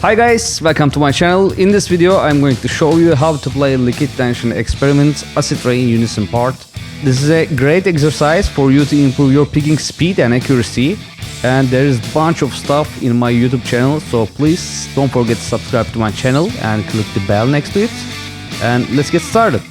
Hi guys, welcome to my channel. In this video I'm going to show you how to play liquid tension experiments acid rain unison part. This is a great exercise for you to improve your picking speed and accuracy, and there is a bunch of stuff in my YouTube channel, so please don't forget to subscribe to my channel and click the bell next to it, and let's get started.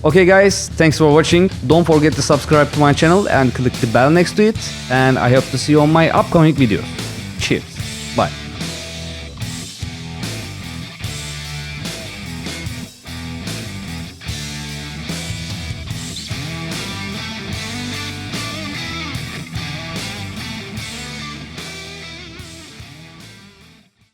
Okay guys, thanks for watching. Don't forget to subscribe to my channel and click the bell next to it, and I hope to see you on my upcoming videos. Cheers. Bye.